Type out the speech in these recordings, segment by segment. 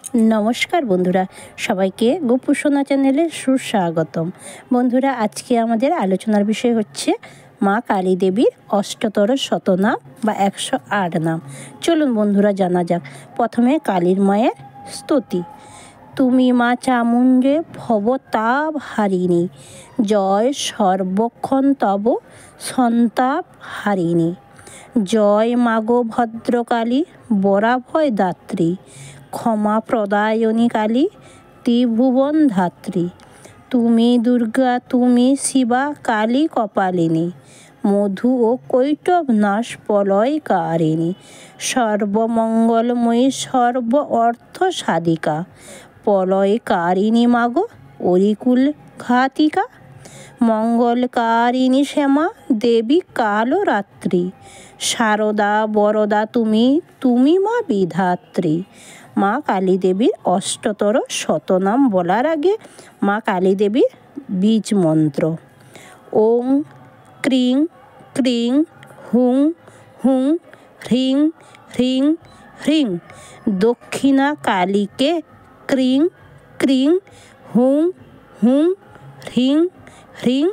নমস্কার বন্ধুরা, সবাইকে গোপুসোনা চ্যানেলে সুস্বাগতম। বন্ধুরা, আজকে আমাদের আলোচনার বিষয় হচ্ছে মা কালী দেবীর অষ্টতর শতনাম বা 108 নাম। চলুন বন্ধুরা জানা যাক। প্রথমে কালীর মায়ের স্তুতি। তুমি মা চামুণ্ডে ভবতাপ হারিণী, জয় সর্বক্ষণ তব সন্তাপ হারিণী। জয় মাগো ভদ্রকালী, বরাভয় দাত্রী, ক্ষমা প্রদায়নী কালী, ত্রিভুবন ধাত্রী। তুমি দুর্গা, তুমি শিবা, কালী কপালিনী, মধু ও কৈটব নাশ প্রলয়কারিণী। সর্বমঙ্গলময়ী, সর্ব অর্থ সাধিকা, প্রলয়কারিণী মাগো অরিকুল ঘাতিকা। মঙ্গলকারিণী শ্যামা দেবী কালরাত্রি, শারদা বরদা তুমি, তুমি মা বিধাত্রী। মা কালী দেবীর অষ্টতর শতনাম বলার আগে মা কালী দেবীর বীজ মন্ত্র ওং ক্রিং ক্রিং হুং হুং হ্রিং হ্রিং হ্রিং। দক্ষিণা কালীকে ক্রিং ক্রিং হুং হুং হ্রিং হ্রিং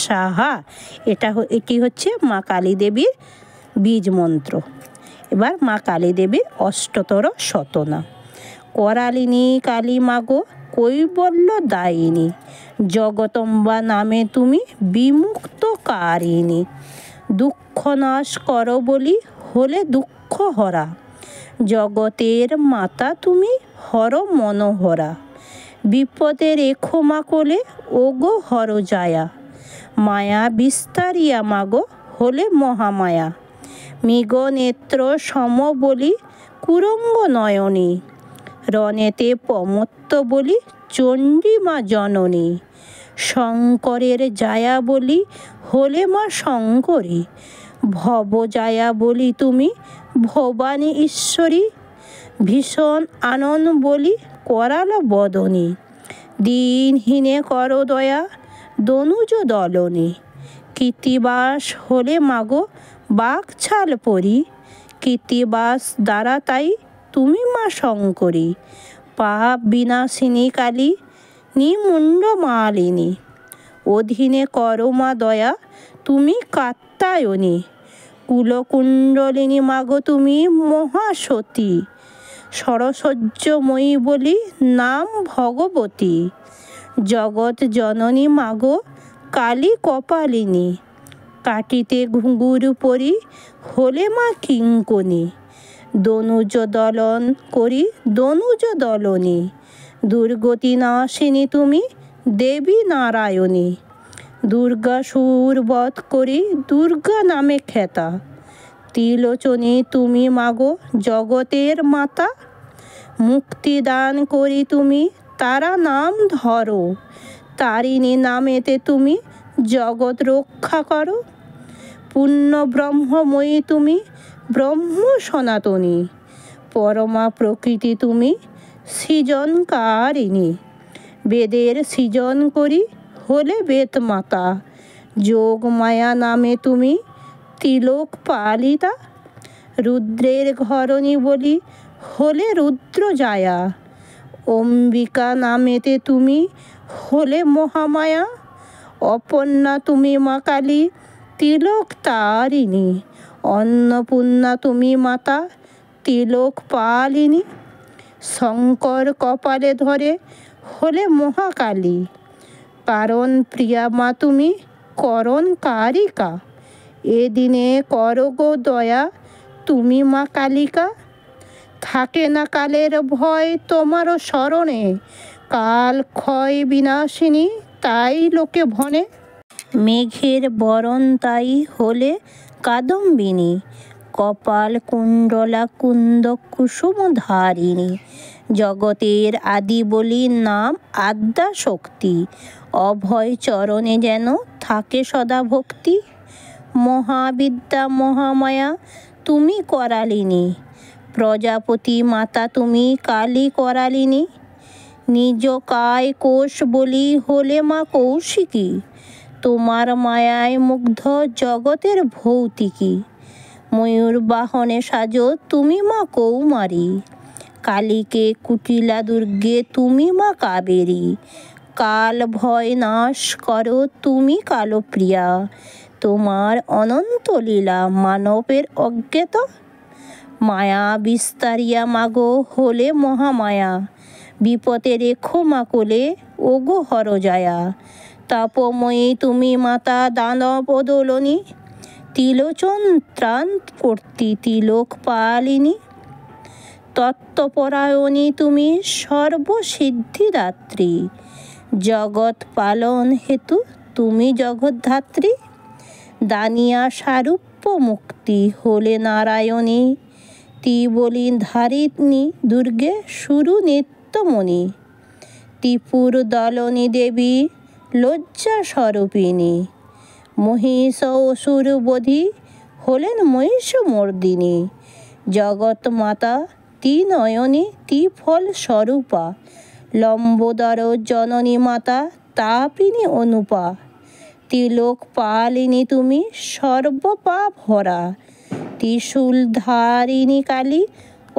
সাহা। এটি হচ্ছে মা কালী দেবীর বীজ মন্ত্র। এবার মা কালী দেবীর অষ্টতর শতনাম। করালিনী কালী মাগো কৈবল্য দায়িনী, জগদম্বা নামে তুমি বিমুক্তকারিণী। দুঃখ নাশ করো বলি হলে দুঃখ হরা, জগতের মাতা তুমি হর মনোহরা। বিপদে রেখো মা কোলে ওগো হর জায়া, মায়া বিস্তারিয়া মাগো হলে মহামায়া। মৃগ নেত্র সম বলি কুরঙ্গ নয়নী, রণেতে প্রমত্ত বলি চণ্ডী মা জননী। শঙ্করের জায়া বলি হলে মা শঙ্করী, ভব জায়া বলি তুমি ভবানী ঈশ্বরী। ভীষণ আনন্দ বলি করাল বদনী, দিনহীনে কর দয়া দনুজ দলনী। কৃত্তিবাস হলে মাগো বাকছাল পরি, কৃত্তিবাস দ্বারা তাই তুমি মা শঙ্করী। পাপ বিনাশিনী কালী, নিমুণ্ড মালিনী, অধীনে করো মা দয়া তুমি কাত্যায়নী। কুলকুণ্ডলিনী মাগো তুমি মহাসতী, সরসজ্জময়ী বলি নাম ভগবতী। জগৎ জননী মাগো কালী কপালিনী, কাটিতে ঘুঙুর পরি হলে মা কিঙ্কণী। দনুজ দলন করি দনুজ দলনী, দুর্গতি নাশিনী তুমি দেবী নারায়ণী। দুর্গাসুর বধ করি দুর্গা নামে খ্যাতা, ত্রিলোচনী তুমি মাগো জগতের মাতা। মুক্তিদান করি তুমি তারা নাম ধরো, তারিণী নামেতে তুমি জগৎ রক্ষা করো। পূর্ণ ব্রহ্মময়ী তুমি ব্রহ্ম সনাতনী, পরমা প্রকৃতি তুমি সৃজনকারিণী। বেদের সৃজন করি হলে বেদ মাতা, যোগ মায়া নামে তুমি তিলক পালিতা। রুদ্রের ঘরণী বলি হলে রুদ্র জায়া, অম্বিকা নামেতে তুমি হলে মহামায়া। অপর্ণা তুমি মা কালী তিলক তারিণী, অন্নপূর্ণা তুমি মাতা তিলক পালিনী। শঙ্কর কপালে ধরে হলে মহাকালী, কারণ প্রিয়া মা তুমি করণ কারিকা। এদিনে করো গো দয়া তুমি মা কালিকা, থাকে না কালের ভয় তোমারও স্মরণে, কাল ক্ষয় বিনাশিনী তাই লোকে ভনে। মেঘের বরণ তাই হলে কাদম্বিনী, কপাল কুণ্ডলা কুন্দ কুসুম ধারিণী। জগতের আদি বলি নাম আদ্যা শক্তি, অভয় চরণে যেন থাকে সদা ভক্তি। মহাবিদ্যা মহামায়া তুমি করালিনী, প্রজাপতি মাতা তুমি কালী করালিনী। নিজ কায় কোষ বলি হলে মা কৌশিকী, তোমার মায়ায় মুগ্ধ জগতের ভৌতিকী। ময়ূর বাহনে সাজো তুমি মা কৌমারী, কালীকে কুটিলা দুর্গে তুমি মা কাবেরী, কাল ভয় নাশ করো তুমি কালপ্রিয়া, তোমার অনন্ত লীলা মানবের অজ্ঞাত, মায়া বিস্তারিয়া মাগো হলে মহামায়া, বিপদে রেখো মা কোলে ওগো হরজায়া, তাপময়ী তুমি মাতা দানব দোলনী, তিলোচন ত্রাণ কর্তী তিলোক পালিনী, তত্ত্বপরায়ণী তুমি সর্বসিদ্ধিদাত্রী, জগৎ পালন হেতু তুমি জগদ্ধাত্রী, দানিয়া সারূপ্য মুক্তি হলে নারায়ণী, ত্রিবলী ধারিণী দুর্গে সুরু নিত্যমণি, ত্রিপুর দলনী দেবী লজ্জা স্বরূপিণী, মহিষ অসুর বধি হলেন মহিষমর্দিনী, জগৎ মাতা ত্রিনয়নী ত্রিফল স্বরূপা, লম্বোদর জননী মাতা তাপিনী অনুপা, তিলোক পালিনী তুমি সর্বপাপ হরা, ত্রিশূল ধারিণী কালী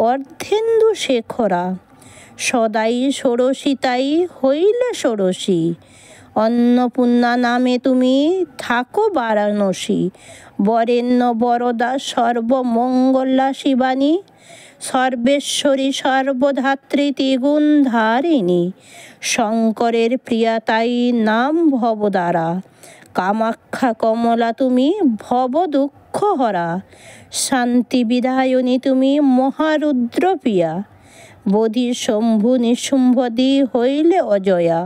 অর্ধেন্দু শেখরা, সদাই ষোড়শী তাই হইলে ষোড়শী, অন্নপূর্ণা নামে তুমি থাকো বারাণসী, বরেণ্য বরদা সর্বমঙ্গলা শিবানী, সর্বেশ্বরী সর্বধাত্রী ত্রিগুণ ধারিণী, শঙ্করের প্রিয়া তাই নাম ভবদারা, কামাখ্যা কমলা তুমি ভব দুঃখ হরা, শান্তি বিধায়নী তুমি মহারুদ্র প্রিয়া, বোধি শম্ভু নিশুম্ভদি হইলে অজয়া,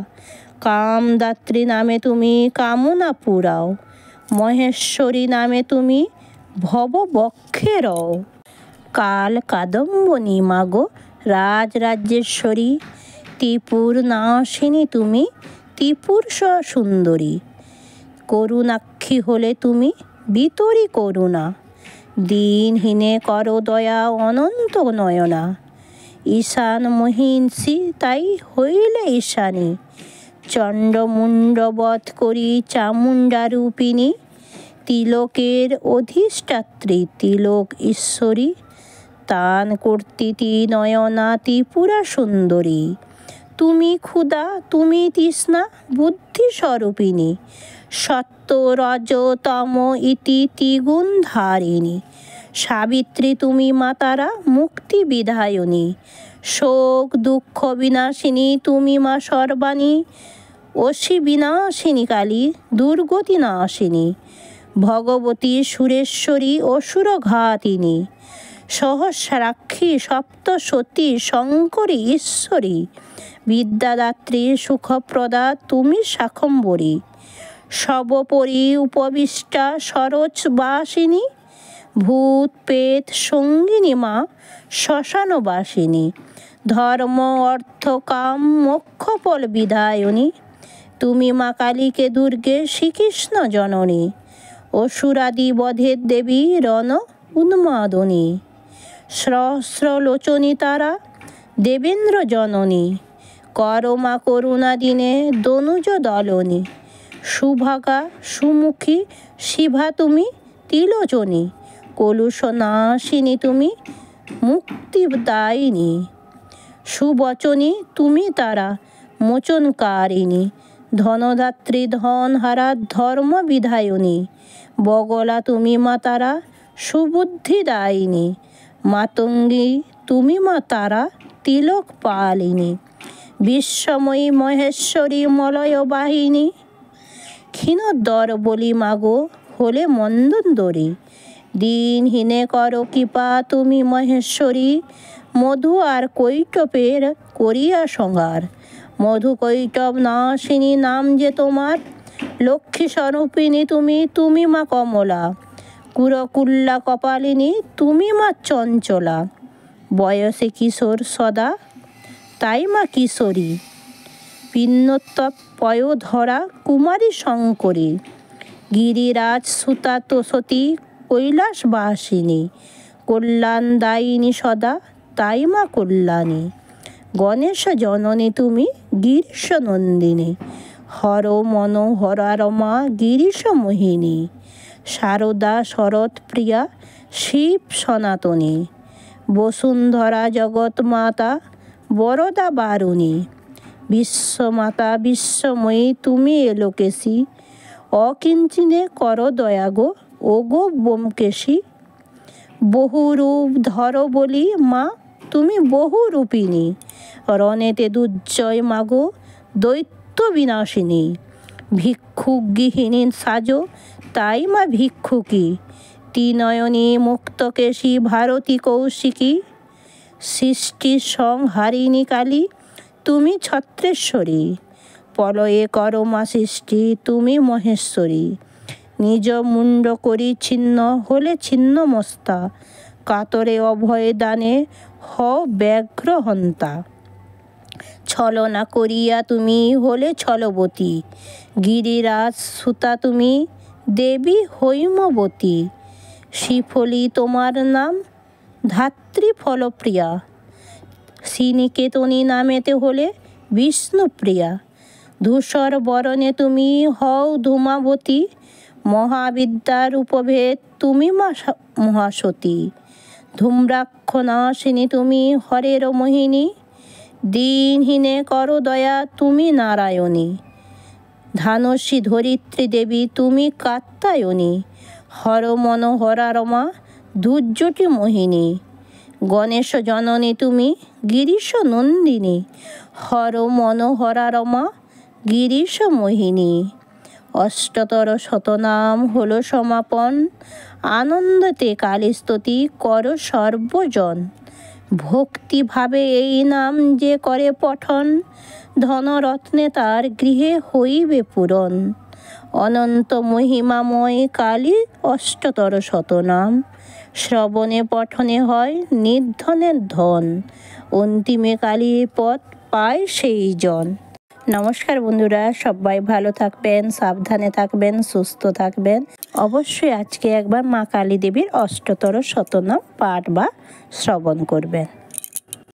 কামদাত্রী নামে তুমি কামনা পুরাও, মহেশ্বরী নামে তুমি ভব বক্ষে রও, কাল কাদম্বনী মাগো রাজরাজ্যেশ্বরী, ত্রিপুর নাশিনী তুমি ত্রিপুর সুন্দরী, করুণাক্ষী হলে তুমি বিতরী করুণা, দিনহীনে করো দয়া অনন্ত নয়না, ঈশান মহিষী তাই হইলে ঈশানী, চণ্ডমুণ্ড বধ করি চামুণ্ডা রূপিণী, তিলকের অধিষ্ঠাত্রী তিলক ঈশ্বরী, তান কর্তৃ নয়না ত্রিপুরা সুন্দরী, তুমি ক্ষুধা তুমি তৃষ্ণা বুদ্ধি স্বরূপিণী, সত্য রজ তম ইতি ত্রিগুণ ধারিণী, সাবিত্রী তুমি মাতারা মুক্তি বিধায়নী, শোক দুঃখ বিনাশিনী তুমি মা সর্বাণী, অসি বিনাশিনী কালী দুর্গতি নাশিনী, ভগবতী সুরেশ্বরী অসুর ঘাতিনী, সহস্রাক্ষী সপ্তসতী শঙ্করী ঈশ্বরী, বিদ্যাদাত্রী সুখপ্রদা তুমি শাকম্ভরী, সর্বোপরি উপবিষ্টা সরোজবাসিনী, ভূত প্রেত সঙ্গিনী মা শ্মশানবাসিনী, ধর্ম অর্থ কাম মোক্ষফল বিধায়নী, তুমি মা কালীকে দুর্গে শ্রীকৃষ্ণ জননী, অসুরাদি বধের দেবী রণ উন্মাদনী, সহস্রলোচনী তারা দেবেন্দ্র জননী, করো মা করুণা দিনে দনুজ দলনী, সুভাগা সুমুখী শিভা তুমি তিলোচনী, কলুষ নাশিনী তুমি মুক্তিদায়িনী, সুবচনী তুমি তারা মোচনকারিণী, ধনদাত্রী ধনহারা ধর্ম বিধায়নী, বগলা তুমি মা তারা সুবুদ্ধিদায়িনী, মাতঙ্গী তুমি মা তারা তিলক পালিনী, বিশ্বময়ী মহেশ্বরী মলয় বাহিনী, ক্ষীণোদ্দর বলি মাগো হলে মন্দোদরী, দিনহীনে করো কৃপা তুমি মহেশ্বরী, মধু আর কৈটবের করিয়া সংহার, মধু কৈটব নাশিনী নাম যে তোমার, লক্ষ্মী স্বরূপিণী তুমি তুমি মা কমলা, কুরকুল্লা কপালিনী তুমি মা চঞ্চলা, বয়সে কিশোর সদা তাই মা কিশোরী, পিন্নোত্তপ পয়োধরা কুমারী শঙ্করী, গিরিরাজ সুতা তোষতী কৈলাসবাসিনী, কল্যাণদায়িনী সদা তাই মা কল্যাণী, গণেশ জননী তুমি গিরিশ নন্দিনী, হর মনোহরা রমা গিরিশ মোহিনী, শারদা শরৎ প্রিয়া শিব সনাতনী, বসুন্ধরা জগৎ মাতা বরদা বারুণী। বিশ্বমাতা বিশ্বময়ী তুমি এলোকেশী, অকিঞ্চিনে কর দয়া গো ও গো ব্যোমকেশী। বহু রূপ ধর বলি মা তুমি বহু রূপিণী, রণেতে দুর্জয় মাগো দৈত্য বিনাশিনী। ভিক্ষুক গৃহিণী সাজো তাই মা ভিক্ষুকী, ত্রিনয়নী মুক্তকেশী ভারতী কৌশিকী। সৃষ্টির সংহারিণী কালী তুমি ছত্রেশ্বরী, প্রলয়ে করো মা সৃষ্টি তুমি মহেশ্বরী। নিজ মুণ্ড করি ছিন্ন হলে ছিন্ন মস্তা, কাতরে অভয় দানে হও ব্যাঘ্র হন্তা। ছলনা করিয়া তুমি হলে ছলবতী, গিরিরাজ সুতা তুমি দেবী হৈমবতী। শ্রীফলী তোমার নাম ধাত্রী ফলপ্রিয়া, শ্রীনিকেতনী নামেতে হলে বিষ্ণুপ্রিয়া। ধূসর বরণে তুমি হও ধূমাবতী, মহাবিদ্যার উপভেদ তুমি মহাসতী। ধূম্রাক্ষ নাশিনী তুমি হরের মোহিনী, দীনহীনে করো দয়া তুমি নারায়ণী। ধানসী ধরিত্রী দেবী তুমি কাত্যায়নী, হর মনোহরা রমা দুর্যটি মোহিনী। গণেশ জননী তুমি গিরিশ নন্দিনী, হর মনোহরা রমা গিরিশ মোহিনী। অষ্টতর শতনাম হলো সমাপন, আনন্দতে কালী স্তুতি কর সর্বজন। ভক্তিভাবে এই নাম যে করে পঠন, ধনরত্নে তার গৃহে হইবে পূরণ। অনন্ত মহিমাময় কালী অষ্টতর শতনাম, শ্রবণে পঠনে হয় নির্ধনের ধন। অন্তিমে কালীর পথ পায় সেই জন। নমস্কার বন্ধুরা, সবাই ভালো থাকবেন, সাবধানে থাকবেন, সুস্থ থাকবেন। অবশ্যই আজকে একবার মা কালী দেবীর অষ্টতর শতনাম পাঠ বা শ্রবণ করবেন।